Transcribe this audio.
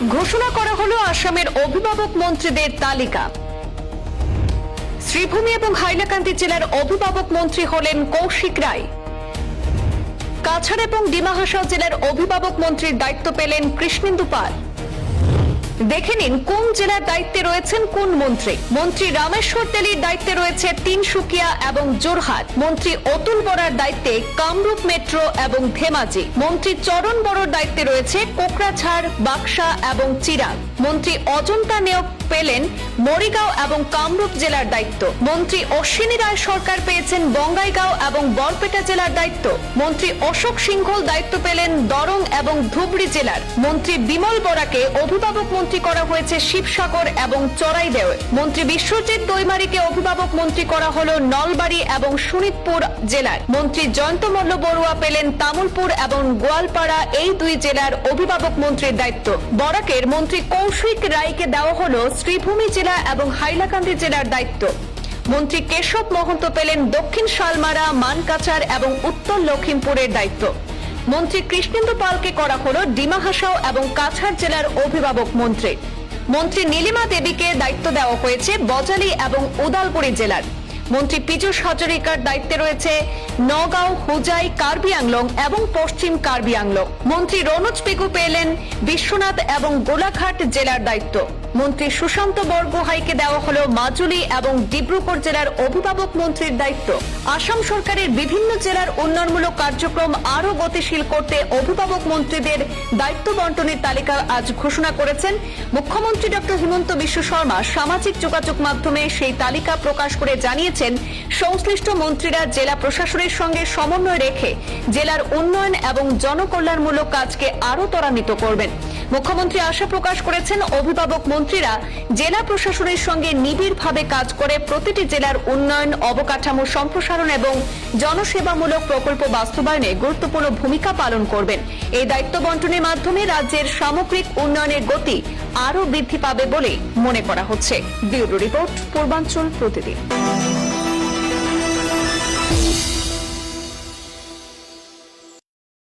ঘোষণা করা হলো আসামের অভিভাবক মন্ত্রীদের তালিকা। শ্রীভূমি এবং হাইলাকান্দি জেলার অভিভাবক মন্ত্রী হলেন কৌশিক রায়। কাছাড় এবং ডিমা হাসাও জেলার অভিভাবক মন্ত্রীর দায়িত্ব পেলেন কৃষ্ণেন্দু পাল। দেখে নিন কোন জেলার দায়িত্বে রয়েছেন কোন মন্ত্রী। মন্ত্রী রামেশ্বর তেলির দায়িত্বে রয়েছে তিনসুকিয়া এবং যোরহাট। মন্ত্রী অতুল বরার দায়িত্বে কামরূপ মেট্রো এবং ধেমাজি। মন্ত্রী চরণ বড়োর দায়িত্বে রয়েছে কোকরাঝাড়, বাক্সা এবং চিরাং। মন্ত্রী অজন্তা নেওগ পেলেন মরিগাঁও এবং কামরূপ জেলার দায়িত্ব। মন্ত্রী অশ্বিনী রায় সরকার পেয়েছেন বঙ্গাইগাঁও এবং বরপেটা জেলার দায়িত্ব। মন্ত্রী অশোক সিংহল দায়িত্ব পেলেন দরং এবং ধুবড়ী জেলার। মন্ত্রী বিমল বরাকে অভিভাবক মন্ত্রী করা হয়েছে শিবসাগর এবং চড়াইদেওয়ে। মন্ত্রী বিশ্বজিৎ দৈমারীকে অভিভাবক মন্ত্রী করা হলো নলবাড়ী এবং শোনিতপুর জেলার। মন্ত্রী জয়ন্ত মল্ল বড়ুয়া পেলেন তামুলপুর এবং গোয়ালপাড়া এই দুই জেলার অভিভাবক মন্ত্রীর দায়িত্ব। বরাকের মন্ত্রী কৌশিক রায়কে দেওয়া হলো শ্রীভূমি জেলা এবং হাইলাকান্দি জেলার দায়িত্ব। মন্ত্রী কেশব মহন্ত পেলেন দক্ষিণ শালমারা, মানকাছাড় এবং উত্তর লখিমপুরের দায়িত্ব। মন্ত্রী কৃষ্ণেন্দু পালকে করা হলো ডিমা হাসাও এবং কাছাড় জেলার অভিভাবক মন্ত্রী। মন্ত্রী নীলিমা দেবীকে দায়িত্ব দেওয়া হয়েছে বজালী এবং উদালগুড়ি জেলার। মন্ত্রী পীযূষ হাজরিকার দায়িত্বে রয়েছে নগাঁও, হুজাই, কার্বি আংলং এবং পশ্চিম কার্বি আংলং। মন্ত্রী রনোজ পেগু পেলেন বিশ্বনাথ এবং গোলাঘাট জেলার দায়িত্ব। মন্ত্রী সুশান্ত বরগোহাইকে দেওয়া হলো মাজুলি এবং ডিব্রুগড় জেলার অভিভাবক মন্ত্রীর দায়িত্ব। আসাম সরকারের বিভিন্ন জেলার উন্নয়নমূলক কার্যক্রম আরও গতিশীল করতে অভিভাবক মন্ত্রীদের দায়িত্ব বন্টনের তালিকা আজ ঘোষণা করেছেন মুখ্যমন্ত্রী ডক্টর হিমন্ত বিশ্ব শর্মা। সামাজিক যোগাযোগ মাধ্যমে সেই তালিকা প্রকাশ করে জানিয়েছেন সংশ্লিষ্ট মন্ত্রীরা জেলা প্রশাসনের সঙ্গে সমন্বয় রেখে জেলার উন্নয়ন এবং জনকল্যাণমূলক কাজকে আরও ত্বরান্বিত করবেন। মুখ্যমন্ত্রী আশা প্রকাশ করেছেন অভিভাবক মন্ত্রীরা জেলা প্রশাসনের সঙ্গে নিবিড়ভাবে কাজ করে প্রতিটি জেলার উন্নয়ন, অবকাঠামো সম্প্রসারণ এবং জনসেবামূলক প্রকল্প বাস্তবায়নে গুরুত্বপূর্ণ ভূমিকা পালন করবেন। এই দায়িত্ব বন্টনের মাধ্যমে রাজ্যের সামগ্রিক উন্নয়নের গতি আরও বৃদ্ধি পাবে বলে মনে করা হচ্ছে। ব্যুরো রিপোর্ট, পূর্বাঞ্চল প্রতিদিন।